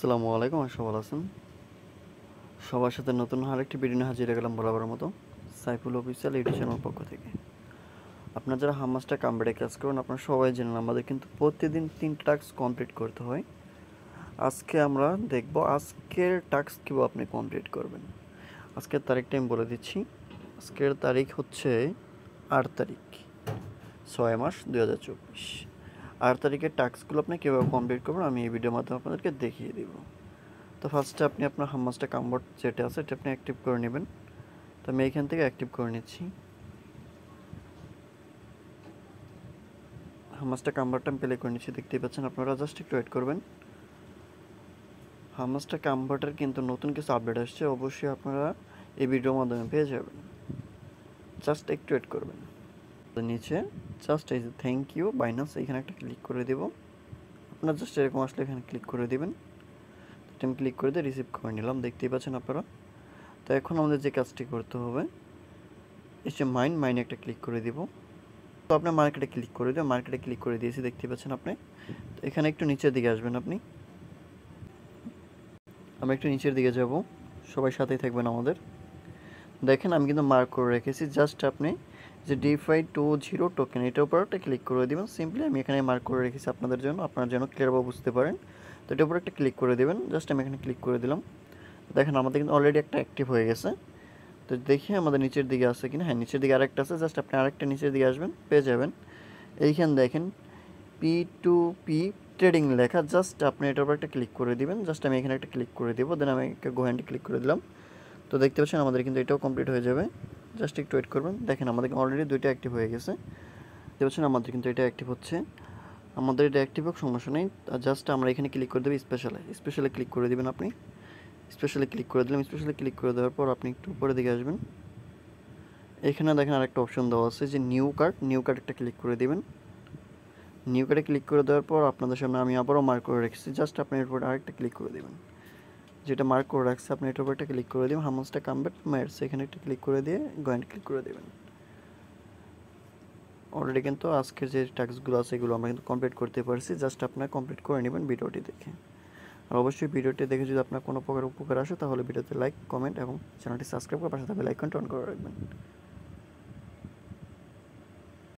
আসসালামু আলাইকুম, আশা ভালো আছেন। সবার সাথে নতুন আরেকটি ভিডিও নিয়ে হাজির হয়ে গেলাম বরাবরের মতো সাইফুল অফিসিয়াল ইউটিউব চ্যানেল পক্ষ থেকে। আপনারা যারা হামাসটা কম্পিউটারে কাজ করেন আপনারা সবাই জানেন আমাদের কিন্তু প্রতিদিন 3টা টাস্ক কমপ্লিট করতে হয়। আজকে আমরা দেখব আজকের টাস্ক কীভাবে আপনি কমপ্লিট করবেন। আজকের তারিখটা আমি বলে দিচ্ছি। আজকের তারিখ হচ্ছে 8 তারিখ 6 মাস 2024। 8 তারিখের টাস্কগুলো আপনি কীভাবে কমপ্লিট করবেন আমি এই ভিডিওর মাধ্যমে আপনাদেরকে দেখিয়ে দেবো। তো ফার্স্টে আপনি আপনার হামাসটা কনভার্ট যেটা আছে এটা আপনি অ্যাক্টিভ করে নেবেন। তো আমি এইখান থেকে অ্যাক্টিভ করে নিচ্ছি। হামাসটা কনভার্ট আমি প্লে করে নিচ্ছি, দেখতেই পাচ্ছেন। আপনারা জাস্ট একটু ওয়েট করবেন। হামাসটা কনভার্টার কিন্তু নতুন কিছু আপডেট আসছে, অবশ্যই আপনারা এই ভিডিওর মাধ্যমে পেয়ে যাবেন। জাস্ট একটু ওয়েট করবেন। নিচে জাস্ট এই যে থ্যাংক ইউ বাইনান্স এখানে একটা ক্লিক করে দেব। আপনারা জাস্ট এরকম আসলে এখানে ক্লিক করে দেবেন। এটা আমি ক্লিক করে দিয়ে রিসিভ করে নিলাম, দেখতেই পাচ্ছেন আপনারা। তো এখন আমাদের যে কাজটি করতে হবে এসে মাইনে একটা ক্লিক করে দিব। তো আপনার মার্কেটে ক্লিক করে দিও, মার্কেটে ক্লিক করে দিয়েছি, দেখতে পাচ্ছেন আপনি। তো এখানে একটু নিচের দিকে আসবেন আপনি। আমি একটু নিচের দিকে যাব, সবাই সাথেই থাকবেন আমাদের। দেখেন আমি কিন্তু মার্ক করে রেখেছি, জাস্ট আপনি যে DeFi20 টোকেন এটার উপর একটা ক্লিক করে দেবেন। সিম্পলি আমি এখানে মার্ক করে রেখেছি আপনাদের জন্য, আপনারা যেন ক্লিয়ারভাবে বুঝতে পারেন। তো এটার উপর একটা ক্লিক করে দেবেন, জাস্ট আমি এখানে ক্লিক করে দিলাম। দেখেন আমাদের কিন্তু অলরেডি একটা অ্যাক্টিভ হয়ে গেছে। তো দেখি আমাদের নিচের দিকে আছে কিনা। হ্যাঁ, নিচের দিকে আরেকটা আছে, জাস্ট আপনি আরেকটা নিচের দিকে আসবেন, পেয়ে যাবেন। এইখানে দেখেন P2P ট্রেডিং লেখা, জাস্ট আপনি এটার উপর একটা ক্লিক করে দিবেন। জাস্ট আমি এখানে একটা ক্লিক করে দেবো, দেন আমি একটা গো হ্যান্ডে ক্লিক করে দিলাম। তো দেখতে পাচ্ছেন আমাদের কিন্তু এটাও কমপ্লিট হয়ে যাবে। জাস্ট একটু ওয়েট করবেন। দেখেন আমাদের অলরেডি 2টা অ্যাক্টিভ হয়ে গেছে, দেখতে পাচ্ছেন আমাদের কিন্তু এটা অ্যাক্টিভ হচ্ছে। আমাদের এটা অ্যাক্টিভ হোক, সমস্যা নেই। জাস্ট আমরা এখানে ক্লিক করে দেবো স্পেশালে ক্লিক করে দেবেন আপনি। স্পেশালে ক্লিক করে দিলাম। স্পেশালে ক্লিক করে দেওয়ার পর আপনি একটু উপরের দিকে আসবেন। এখানে দেখেন আরেকটা অপশন দেওয়া আছে যে নিউ কার্ড একটা ক্লিক করে দেবেন। নিউ কার্ডে ক্লিক করে দেওয়ার পর আপনাদের সামনে আমি আবারও মার্ক করে রেখেছি, জাস্ট আপনি এর উপর আরেকটা ক্লিক করে দেবেন। যেটা মার্ক করে রাখছে আপনি এটার উপর একটা ক্লিক করে দেবেন। হামাসটা কনভার্ট মার্স এখানে একটা ক্লিক করে দিয়ে গো অ্যান্ড ক্লিক করে দেবেন। অলরেডি কিন্তু আজকের যে টাস্কগুলো আছে এগুলো আমরা কিন্তু কমপ্লিট করতে পারছি, জাস্ট আপনারা কমপ্লিট করে নেবেন ভিডিওটি দেখে। আর অবশ্যই ভিডিওটি দেখে যদি আপনার কোনো প্রকার উপকার আসে তাহলে ভিডিওতে লাইক, কমেন্ট এবং চ্যানেলটি সাবস্ক্রাইব করে পাশে থাকা বেল আইকনটি অন করে রাখবেন।